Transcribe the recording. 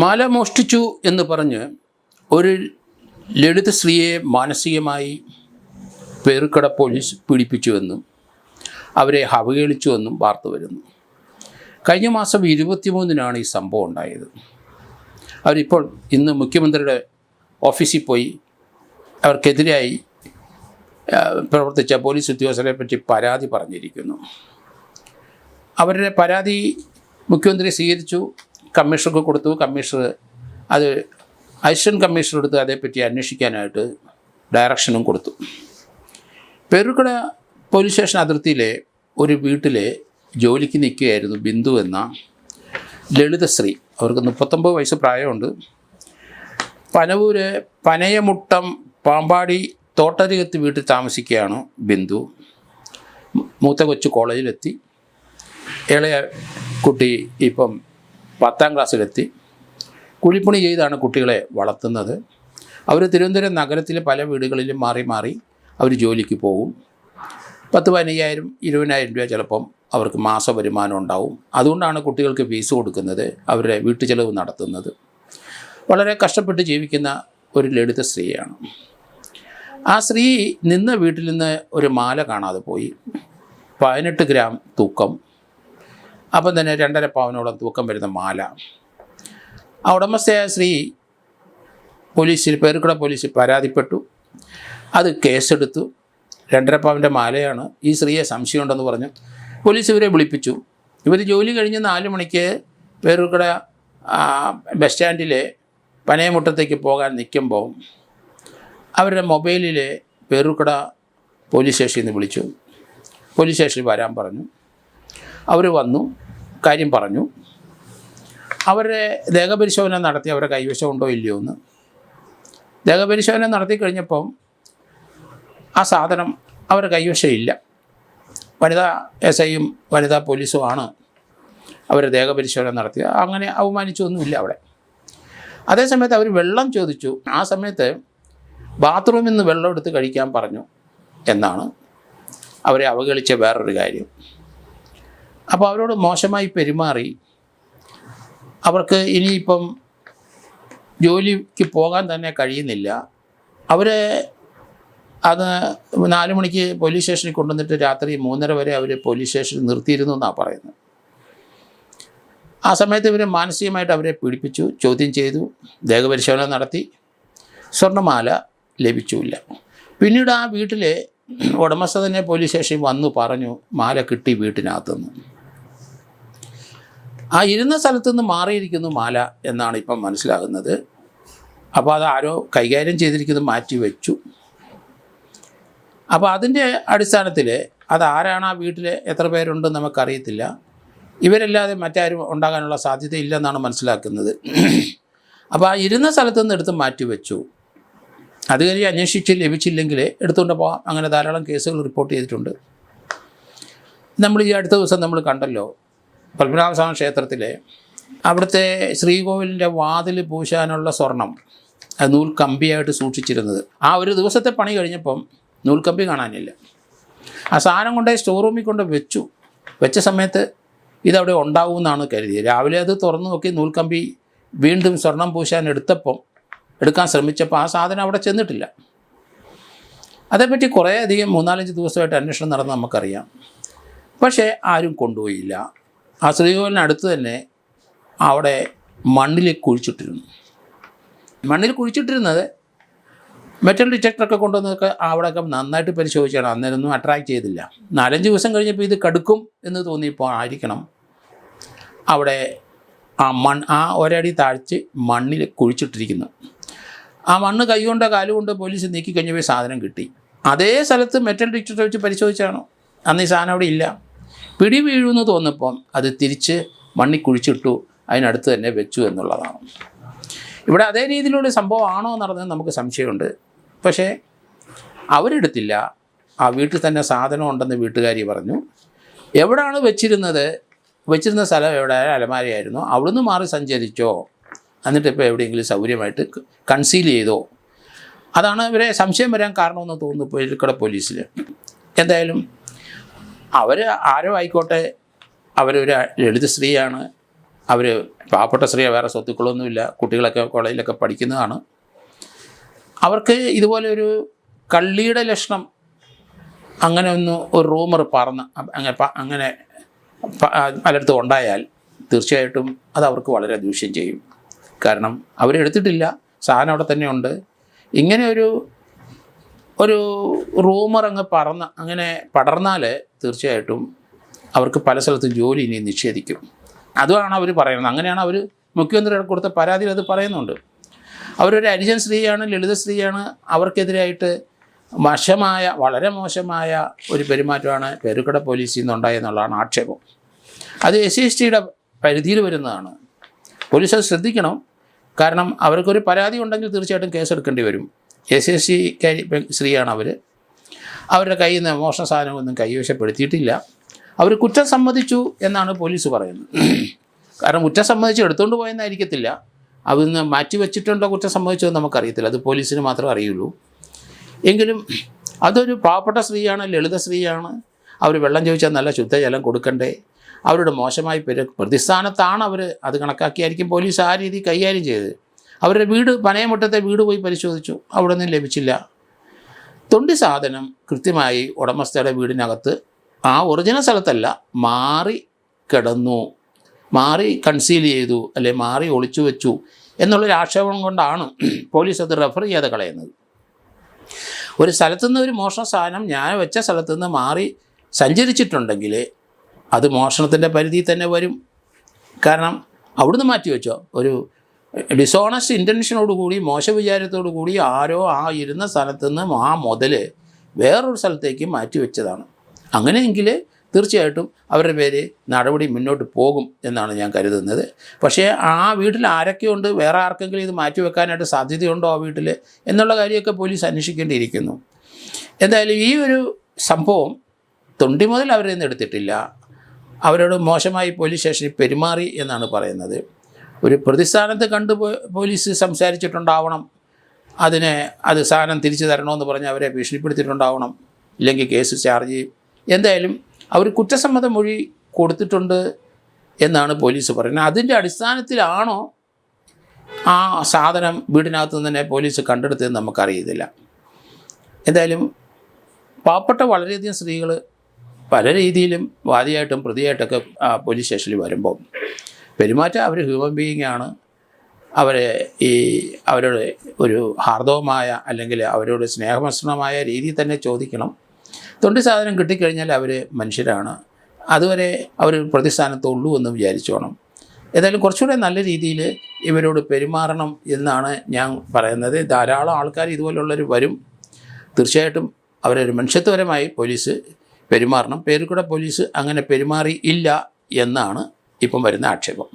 മാല മോഷ്ടിച്ചു എന്ന് പറഞ്ഞ് ഒരു ലളിതശ്രീയെ മാനസികമായി പേറുക്കട പോലീസ് പീഡിപ്പിച്ചുവെന്നും അവരെ അവഹേളിച്ചുവെന്നും വാർത്ത വരുന്നു. കഴിഞ്ഞ മാസം 23-നാണ് ഈ സംഭവം ഉണ്ടായത്. അവരിപ്പോൾ ഇന്ന് മുഖ്യമന്ത്രിയുടെ ഓഫീസിൽ പോയി അവർക്കെതിരായി പ്രവർത്തിച്ച പോലീസ് ഉദ്യോഗസ്ഥരെ പറ്റി പരാതി പറഞ്ഞിരിക്കുന്നു. അവരുടെ പരാതി മുഖ്യമന്ത്രി സ്വീകരിച്ചു, കമ്മീഷണർക്ക് കൊടുത്തു. കമ്മീഷണർ അത് അസിസ്റ്റൻറ്റ് കമ്മീഷണർ എടുത്ത് അതേപ്പറ്റി അന്വേഷിക്കാനായിട്ട് ഡയറക്ഷനും കൊടുത്തു. പേരുക്കട പോലീസ് സ്റ്റേഷൻ അതിർത്തിയിലെ ഒരു വീട്ടിലെ ജോലിക്ക് നിൽക്കുകയായിരുന്നു ബിന്ദു എന്ന ലളിതശ്രീ. അവർക്ക് 39 വയസ്സ് പ്രായമുണ്ട്. പനവൂര് പനയമുട്ടം പാമ്പാടി തോട്ടരികത്ത് വീട്ടിൽ താമസിക്കുകയാണ് ബിന്ദു. മൂത്ത കൊച്ചു കോളേജിലെത്തി, ഇളയ കുട്ടി ഇപ്പം 10ാം ക്ലാസ്സിലെത്തി. കൂലിപ്പണി ചെയ്താണ് കുട്ടികളെ വളർത്തുന്നത്. അവർ തിരുവനന്തപുരം നഗരത്തിലെ പല വീടുകളിലും മാറി മാറി അവർ ജോലിക്ക് പോകും. 10,000-15,000 20,000 രൂപ ചിലപ്പം അവർക്ക് മാസ വരുമാനം ഉണ്ടാവും. അതുകൊണ്ടാണ് കുട്ടികൾക്ക് ഫീസ് കൊടുക്കുന്നത്, അവരുടെ വീട്ടു ചെലവ് നടത്തുന്നത്. വളരെ കഷ്ടപ്പെട്ട് ജീവിക്കുന്ന ഒരു ലളിത സ്ത്രീയാണ്. ആ സ്ത്രീ നിന്ന വീട്ടിൽ നിന്ന് ഒരു മാല കാണാതെ പോയി. 18 ഗ്രാം തൂക്കം, അപ്പം തന്നെ 2.5 പവനോളം തൂക്കം വരുന്ന മാല. ആ ഉടമസ്ഥയായ സ്ത്രീ പേരുക്കട പോലീസിൽ പരാതിപ്പെട്ടു. അത് കേസെടുത്തു. 2.5 പവൻ്റെ മാലയാണ്, ഈ സ്ത്രീയെ സംശയമുണ്ടെന്ന് പറഞ്ഞു പോലീസ് ഇവരെ വിളിപ്പിച്ചു. ഇവർ ജോലി കഴിഞ്ഞ് 4 മണിക്ക് പേരുക്കട ബസ് സ്റ്റാൻഡിലെ പനയമുട്ടത്തേക്ക് പോകാൻ നിൽക്കുമ്പോൾ അവരുടെ മൊബൈലിൽ പേരുക്കട പോലീസ് സ്റ്റേഷനിൽ നിന്ന് വിളിച്ചു. പോലീസ് സ്റ്റേഷനിൽ വരാൻ പറഞ്ഞു. അവർ വന്നു, കാര്യം പറഞ്ഞു. അവരുടെ ദേഹപരിശോധന നടത്തി അവരുടെ കൈവശം ഉണ്ടോ ഇല്ലയോ എന്ന്. ദേഹപരിശോധന നടത്തി കഴിഞ്ഞപ്പം ആ സാധനം അവരുടെ കൈവശം ഇല്ല. വനിതാ SIയും വനിതാ പോലീസുമാണ് അവരുടെ ദേഹപരിശോധന നടത്തിയത്. അങ്ങനെ അവമാനിച്ചൊന്നുമില്ല അവിടെ. അതേസമയത്ത് അവർ വെള്ളം ചോദിച്ചു. ആ സമയത്ത് ബാത്റൂമിൽ നിന്ന് വെള്ളം എടുത്ത് കഴിക്കാൻ പറഞ്ഞു എന്നാണ് അവരെ അവഗണിച്ച വേറൊരു കാര്യം. അപ്പോൾ അവരോട് മോശമായി പെരുമാറി. അവർക്ക് ഇനിയിപ്പം ജോലിക്ക് പോകാൻ തന്നെ കഴിയുന്നില്ല. അവരെ അത് 4 മണിക്ക് പോലീസ് സ്റ്റേഷനിൽ കൊണ്ടുവന്നിട്ട് രാത്രി 3:30 വരെ അവർ പോലീസ് സ്റ്റേഷനിൽ നിർത്തിയിരുന്നു എന്നാണ് പറയുന്നത്. ആ സമയത്ത് ഇവർ മാനസികമായിട്ട് അവരെ പീഡിപ്പിച്ചു, ചോദ്യം ചെയ്തു, ദേഹപരിശോധന നടത്തി. സ്വർണ്ണമാല ലഭിച്ചില്ല. പിന്നീട് ആ വീട്ടിലെ ഉടമസ്ഥ തന്നെ പോലീസ് സ്റ്റേഷനിൽ വന്നു പറഞ്ഞു മാല കിട്ടി വീട്ടിനകത്തുനിന്ന്. ആ ഇരുന്ന സ്ഥലത്തു നിന്ന് മാറിയിരിക്കുന്നു മാല എന്നാണ് ഇപ്പം മനസ്സിലാകുന്നത്. അപ്പോൾ അത് ആരോ കൈകാര്യം ചെയ്തിരിക്കുന്നത് മാറ്റി വെച്ചു. അപ്പോൾ അതിൻ്റെ അടിസ്ഥാനത്തിൽ അതാരാണ്, ആ വീട്ടിൽ എത്ര പേരുണ്ടെന്ന് നമുക്കറിയത്തില്ല. ഇവരല്ലാതെ മറ്റാരും ഉണ്ടാകാനുള്ള സാധ്യത ഇല്ലെന്നാണ് മനസ്സിലാക്കുന്നത്. അപ്പോൾ ആ ഇരുന്ന സ്ഥലത്തു നിന്ന് എടുത്ത് മാറ്റി വെച്ചു. അത് കഴിഞ്ഞ് അന്വേഷിച്ച് ലഭിച്ചില്ലെങ്കിൽ എടുത്തുകൊണ്ട് പോകാം. അങ്ങനെ ധാരാളം കേസുകൾ റിപ്പോർട്ട് ചെയ്തിട്ടുണ്ട്. നമ്മൾ ഈ അടുത്ത ദിവസം നമ്മൾ കണ്ടല്ലോ, പത്മനാഭസ്വാമി ക്ഷേത്രത്തിലെ അവിടുത്തെ ശ്രീകോവിലിൻ്റെ വാതിൽ പൂശാനുള്ള സ്വർണം അത് നൂൽക്കമ്പിയായിട്ട് സൂക്ഷിച്ചിരുന്നത്. ആ ഒരു ദിവസത്തെ പണി കഴിഞ്ഞപ്പം നൂൽക്കമ്പി കാണാനില്ല. ആ സാധനം കൊണ്ടുപോയി സ്റ്റോർ റൂമിൽ കൊണ്ട് വെച്ച സമയത്ത് ഇതവിടെ ഉണ്ടാവുമെന്നാണ് കരുതിയത്. രാവിലെ അത് തുറന്നു നോക്കി നൂൽക്കമ്പി വീണ്ടും സ്വർണം പൂശാൻ എടുക്കാൻ ശ്രമിച്ചപ്പോൾ ആ സാധനം അവിടെ ചെന്നിട്ടില്ല. അതേപ്പറ്റി കുറേ അധികം 3-4 ദിവസമായിട്ട് അന്വേഷണം നടന്ന് നമുക്കറിയാം. പക്ഷേ ആരും കൊണ്ടുപോയില്ല. ആ ശ്രീകോവിലിനടുത്ത് തന്നെ അവിടെ മണ്ണിൽ കുഴിച്ചിട്ടിരുന്നത് മെറ്റൽ ഡിറ്റക്ടറൊക്കെ കൊണ്ടുവന്നതൊക്കെ അവിടെയൊക്കെ നന്നായിട്ട് പരിശോധിച്ചാണ്. അന്നേരമൊന്നും അട്രാക്റ്റ് ചെയ്തില്ല. 4-5 ദിവസം കഴിഞ്ഞപ്പോൾ ഇത് കടുക്കും എന്ന് തോന്നിയപ്പോൾ ആയിരിക്കണം അവിടെ ആ ഒരടി താഴ്ച മണ്ണിൽ കുഴിച്ചിട്ടിരിക്കുന്നു. ആ മണ്ണ് കൈകൊണ്ടോ കാലുകൊണ്ടോ പോലീസ് നീക്കി കഴിഞ്ഞപ്പോൾ സാധനം കിട്ടി. അതേ സ്ഥലത്ത് മെറ്റൽ ഡിറ്റക്ടർ വെച്ച് പരിശോധിച്ചാണോ അന്ന് ഈ സാധനം അവിടെ ഇല്ല. പിടി വീഴുമെന്ന് തോന്നിയപ്പം അത് തിരിച്ച് മണ്ണിൽ കുഴിച്ചിട്ടു, അതിനടുത്ത് തന്നെ വെച്ചു എന്നുള്ളതാണ്. ഇവിടെ അതേ രീതിയിലുള്ള സംഭവമാണോ നടന്നത് നമുക്ക് സംശയമുണ്ട്. പക്ഷേ അവരെടുത്തില്ല. ആ വീട്ടിൽ തന്നെ സാധനം ഉണ്ടെന്ന് വീട്ടുകാരി പറഞ്ഞു. എവിടെയാണ് വെച്ചിരുന്ന സ്ഥലം എവിടെ? അലമാരയായിരുന്നു. അവിടുന്ന് മാറി സഞ്ചരിച്ചോ, എന്നിട്ട് ഇപ്പോൾ എവിടെയെങ്കിലും സൗകര്യമായിട്ട് കൺസീൽ ചെയ്തോ, അതാണ് ഇവരെ സംശയം വരാൻ കാരണമെന്ന് തോന്നുന്നു പേരുക്കട പോലീസിൽ. എന്തായാലും അവർ ആരോ ആയിക്കോട്ടെ, അവരൊരു ലളിത സ്ത്രീയാണ്. അവർ പാവപ്പെട്ട സ്ത്രീ, വേറെ സ്വത്തുക്കളൊന്നുമില്ല, കുട്ടികളൊക്കെ കോളേജിലൊക്കെ പഠിക്കുന്നതാണ്. അവർക്ക് ഇതുപോലെ ഒരു കള്ളിയുടെ ലക്ഷണം അങ്ങനെ ഒരു റൂമർ അങ്ങനെ പലയിടത്തും ഉണ്ടായാൽ തീർച്ചയായിട്ടും അത് അവർക്ക് വളരെ ദൂഷ്യം ചെയ്യും. കാരണം അവരെടുത്തിട്ടില്ല, സാധനം അവിടെ തന്നെ ഉണ്ട്. ഇങ്ങനെ ഒരു റൂമർ അങ്ങനെ പടർന്നാൽ തീർച്ചയായിട്ടും അവർക്ക് പല സ്ഥലത്തും ജോലി ഇനി നിഷേധിക്കും. അതുമാണ് അവർ പറയുന്നത്. അങ്ങനെയാണ് അവർ മുഖ്യമന്ത്രിയുടെ കൊടുത്ത പരാതിയിൽ അത് പറയുന്നുണ്ട്. അവരൊരു ഹരിജൻ സ്ത്രീയാണ്, ലളിത സ്ത്രീയാണ്. അവർക്കെതിരായിട്ട് വളരെ മോശമായ ഒരു പെരുമാറ്റമാണ് പേരുക്കട പോലീസിൽ നിന്നുണ്ടായെന്നുള്ളതാണ് ആക്ഷേപം. അത് SC/ST പരിധിയിൽ വരുന്നതാണ്. പോലീസ് അത് ശ്രദ്ധിക്കണം. കാരണം അവർക്കൊരു പരാതി ഉണ്ടെങ്കിൽ തീർച്ചയായിട്ടും കേസെടുക്കേണ്ടി വരും. SC/ST സ്ത്രീയാണ് അവരുടെ കയ്യിൽ നിന്ന് മോഷണ സാധനമൊന്നും കൈവശപ്പെടുത്തിയിട്ടില്ല. അവർ കുറ്റം സമ്മതിച്ചു എന്നാണ് പോലീസ് പറയുന്നത്. കാരണം കുറ്റം സമ്മതിച്ച് എടുത്തുകൊണ്ട് പോയെന്നായിരിക്കത്തില്ല, അവിടുന്ന് മാറ്റി വെച്ചിട്ടുണ്ടോ കുറ്റം സമ്മതിച്ചോ നമുക്കറിയത്തില്ല. അത് പോലീസിന് മാത്രമേ അറിയുള്ളൂ. എങ്കിലും അതൊരു പാവപ്പെട്ട സ്ത്രീയാണ്, ലളിത സ്ത്രീയാണ്. അവർ വെള്ളം ചോദിച്ചാൽ നല്ല ശുദ്ധജലം കൊടുക്കണ്ടേ? അവരുടെ മോശമായി പ്രതിസ്ഥാനത്താണ് അത് കണക്കാക്കിയായിരിക്കും പോലീസ് ആ രീതി കൈകാര്യം ചെയ്തത്. അവരുടെ പനയമുട്ടത്തെ വീട് പോയി പരിശോധിച്ചു, അവിടെ നിന്നും ലഭിച്ചില്ല. തൊണ്ടി സാധനം കൃത്യമായി ഉടമസ്ഥയുടെ വീടിനകത്ത് ആ ഒറിജിനൽ സ്ഥലത്തല്ല, മാറി കൺസീൽ ചെയ്തു, അല്ലെ മാറി ഒളിച്ചു വെച്ചു എന്നുള്ളൊരു ആക്ഷേപം കൊണ്ടാണ് പോലീസ് അത് റെഫർ ചെയ്യാതെ കളയുന്നത്. ഒരു സ്ഥലത്തുനിന്ന് ഒരു മോഷണ സാധനം ഞാൻ വെച്ച സ്ഥലത്തുനിന്ന് മാറി സഞ്ചരിച്ചിട്ടുണ്ടെങ്കിൽ അത് മോഷണത്തിൻ്റെ പരിധിയിൽ തന്നെ വരും. കാരണം അവിടുന്ന് മാറ്റി വെച്ചോ, ഒരു ഡിസോണസ്റ്റ് ഇൻറ്റൻഷനോടുകൂടി, മോശ വിചാരത്തോടു കൂടി ആരോ ആ ഇരുന്ന സ്ഥലത്തുനിന്ന് ആ മുതൽ വേറൊരു സ്ഥലത്തേക്ക് മാറ്റി വെച്ചതാണ്. അങ്ങനെയെങ്കിൽ തീർച്ചയായിട്ടും അവരുടെ പേര് നടപടി മുന്നോട്ട് പോകും എന്നാണ് ഞാൻ കരുതുന്നത്. പക്ഷേ ആ വീട്ടിൽ ആരൊക്കെയുണ്ട്, വേറെ ആർക്കെങ്കിലും ഇത് മാറ്റി വെക്കാനായിട്ട് സാധ്യതയുണ്ടോ ആ വീട്ടിൽ എന്നുള്ള കാര്യമൊക്കെ പോലീസ് അന്വേഷിക്കേണ്ടിയിരിക്കുന്നു. എന്തായാലും ഈ ഒരു സംഭവം തൊണ്ടി മുതൽ അവരിൽ നിന്ന് എടുത്തിട്ടില്ല. അവരോട് മോശമായി പോലീസ് സ്റ്റേഷനിൽ പെരുമാറി എന്നാണ് പറയുന്നത്. ഒരു പ്രതിസ്ഥാനത്ത് കണ്ട് പോലീസ് സംസാരിച്ചിട്ടുണ്ടാവണം, അത് സാധനം തിരിച്ചു തരണമെന്ന് പറഞ്ഞ് അവരെ ഭീഷണിപ്പെടുത്തിയിട്ടുണ്ടാവണം, ഇല്ലെങ്കിൽ കേസ് ചാർജ് ചെയ്യും. എന്തായാലും അവർ കുറ്റസമ്മത മൊഴി കൊടുത്തിട്ടുണ്ട് എന്നാണ് പോലീസ് പറയുന്നത്. അതിൻ്റെ അടിസ്ഥാനത്തിലാണോ ആ സാധനം വീടിനകത്ത് നിന്ന് തന്നെ പോലീസ് കണ്ടെടുത്തതെന്ന് നമുക്കറിയത്തില്ല. എന്തായാലും പാവപ്പെട്ട വളരെയധികം സ്ത്രീകൾ പല രീതിയിലും വാദിയായിട്ടും പ്രതിയായിട്ടൊക്കെ പോലീസ് സ്റ്റേഷനിൽ വരുമ്പോൾ പെരുമാറ്റം അവർ ഹ്യൂമൻ ബീയിങ് ആണ്. അവരോട് ഒരു ഹാർദവമായ അല്ലെങ്കിൽ അവരോട് സ്നേഹമസൃണമായ രീതിയിൽ തന്നെ ചോദിക്കണം. തൊണ്ടി സാധനം കിട്ടിക്കഴിഞ്ഞാൽ അവർ മനുഷ്യരാണ്, അതുവരെ അവർ പ്രതിസ്ഥാനത്തുള്ളൂ എന്ന് വിചാരിച്ചോണം. ഏതായാലും കുറച്ചുകൂടെ നല്ല രീതിയിൽ ഇവരോട് പെരുമാറണം എന്നാണ് ഞാൻ പറയുന്നത്. ധാരാളം ആൾക്കാർ ഇതുപോലുള്ളവർ വരും. തീർച്ചയായിട്ടും അവരൊരു മനുഷ്യത്വപരമായി പോലീസ് പെരുമാറണം. പേരുക്കട പോലീസ് അങ്ങനെ പെരുമാറി ഇല്ല എന്നാണ് ഇപ്പം വരുന്ന ആക്ഷേപം.